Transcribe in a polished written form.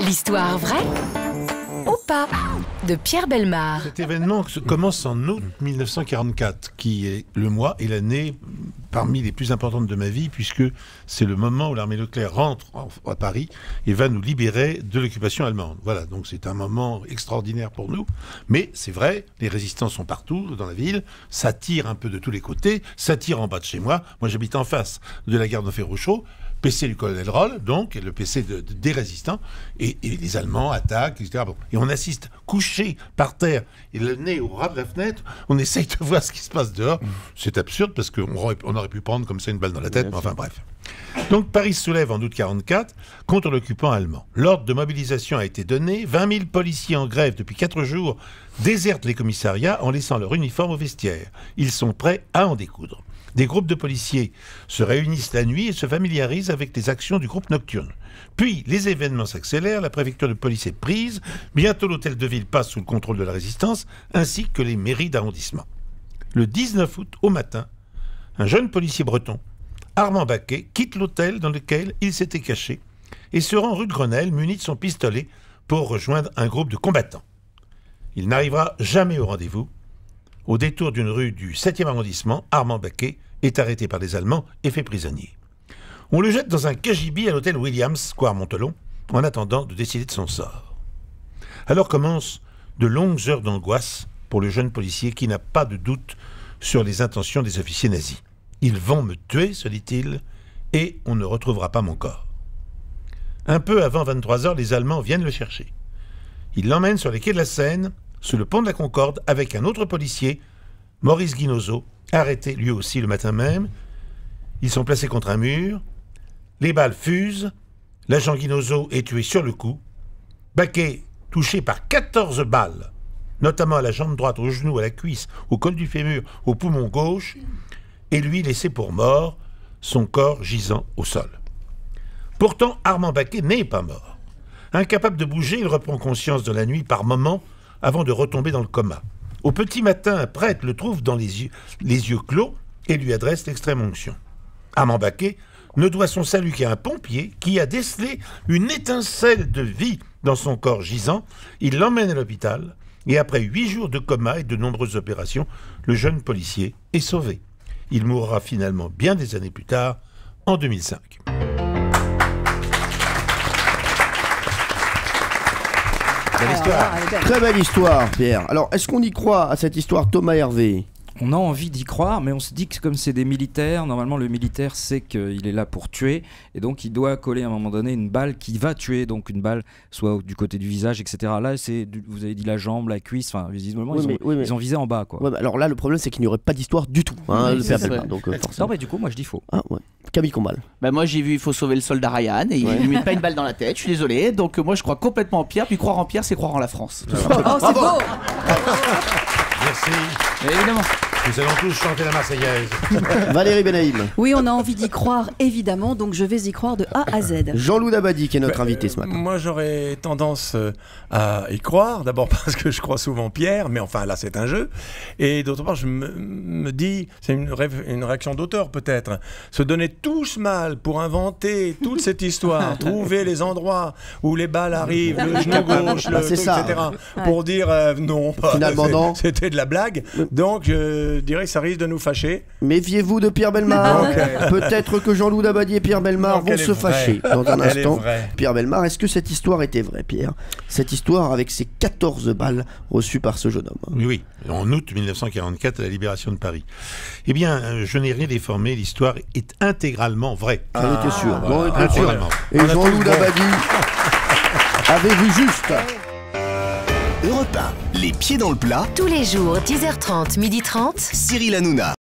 L'histoire vraie ou pas de Pierre Bellemare. Cet événement commence en août 1944, qui est le mois et l'année parmi les plus importantes de ma vie, puisque c'est le moment où l'armée Leclerc rentre à Paris et va nous libérer de l'occupation allemande. Voilà, donc c'est un moment extraordinaire pour nous. Mais c'est vrai, les résistants sont partout dans la ville, ça tire un peu de tous les côtés, ça tire en bas de chez moi. Moi, j'habite en face de la gare d'Enfer Rochereau, PC du colonel Roll, donc, et le PC des résistants, et les Allemands attaquent, etc. Bon. Et on assiste couché par terre, et le nez au ras de la fenêtre, on essaye de voir ce qui se passe dehors. C'est absurde, parce qu'on aurait pu prendre comme ça une balle dans la tête, mais enfin bref. Donc Paris se soulève en août 1944 contre l'occupant allemand. L'ordre de mobilisation a été donné, 20 000 policiers en grève depuis 4 jours désertent les commissariats en laissant leur uniforme au vestiaire. Ils sont prêts à en découdre. Des groupes de policiers se réunissent la nuit et se familiarisent avec les actions du groupe nocturne. Puis, les événements s'accélèrent, la préfecture de police est prise, bientôt l'hôtel de ville passe sous le contrôle de la résistance, ainsi que les mairies d'arrondissement. Le 19 août, au matin, un jeune policier breton, Armand Baquet, quitte l'hôtel dans lequel il s'était caché et se rend rue de Grenelle, muni de son pistolet, pour rejoindre un groupe de combattants. Il n'arrivera jamais au rendez-vous. Au détour d'une rue du 7e arrondissement, Armand Baquet est arrêté par les Allemands et fait prisonnier. On le jette dans un cagibi à l'hôtel Williams, square Montelon, en attendant de décider de son sort. Alors commencent de longues heures d'angoisse pour le jeune policier qui n'a pas de doute sur les intentions des officiers nazis. « Ils vont me tuer », se dit-il, « et on ne retrouvera pas mon corps. » Un peu avant 23 heures, les Allemands viennent le chercher. Ils l'emmènent sur les quais de la Seine, sous le pont de la Concorde, avec un autre policier, Maurice Guinozot, arrêté lui aussi le matin même. Ils sont placés contre un mur. Les balles fusent. L'agent Guinozot est tué sur le coup. Baquet, touché par 14 balles, notamment à la jambe droite, au genou, à la cuisse, au col du fémur, au poumon gauche, et lui laissé pour mort, son corps gisant au sol. Pourtant, Armand Baquet n'est pas mort. Incapable de bouger, il reprend conscience de la nuit par moments avant de retomber dans le coma. Au petit matin, un prêtre le trouve dans les yeux clos et lui adresse l'extrême onction. Armand Baquet ne doit son salut qu'à un pompier qui a décelé une étincelle de vie dans son corps gisant. Il l'emmène à l'hôpital et après 8 jours de coma et de nombreuses opérations, le jeune policier est sauvé. Il mourra finalement bien des années plus tard, en 2005. Très belle histoire, Pierre. Alors, est-ce qu'on y croit à cette histoire, Thomas Hervé? On a envie d'y croire, mais on se dit que comme c'est des militaires, normalement le militaire sait qu'il est là pour tuer, et donc il doit coller à un moment donné une balle qui va tuer, donc une balle soit du côté du visage, etc. Là, vous avez dit la jambe, la cuisse, enfin visiblement ils ont visé en bas, quoi. Ouais, bah alors là, le problème c'est qu'il n'y aurait pas d'histoire du tout. Hein, donc, non, mais du coup, moi je dis faux. Ah ouais. Camille Combal. Bah moi j'ai vu Il faut sauver le soldat Ryan et il ne lui met pas une balle dans la tête, je suis désolé. Donc moi je crois complètement en Pierre, puis croire en Pierre c'est croire en la France. Oh, c'est beau. Merci. Mais évidemment. Nous allons tous chanter la Marseillaise. Valérie Benaïm. Oui, on a envie d'y croire, évidemment, donc je vais y croire de A à Z. Jean-Loup Dabadi, qui est notre invité ce matin. Moi, j'aurais tendance à y croire, d'abord parce que je crois souvent Pierre, mais enfin là, c'est un jeu. Et d'autre part, je me dis, c'est une réaction d'auteur peut-être, se donner tous mal pour inventer toute cette histoire, trouver les endroits où les balles arrivent, le genou gauche, le truc, etc., pour dire non, finalement non. C'était de la blague. Donc, je dirais que ça risque de nous fâcher. Méfiez-vous de Pierre Bellemare. Peut-être que Jean-Loup Dabadi et Pierre Bellemare vont se fâcher dans un instant. Pierre Bellemare, est-ce que cette histoire était vraie, Pierre? Cette histoire avec ces 14 balles reçues par ce jeune homme. Oui, en août 1944, à la libération de Paris. Eh bien, je n'ai rien déformé, l'histoire est intégralement vraie. On était sûr. Voilà, on était sûr. Et Jean-Loup Dabadi avait vu juste. Europe 1, les pieds dans le plat. Tous les jours, 10h30, 12h30. Cyril Hanouna.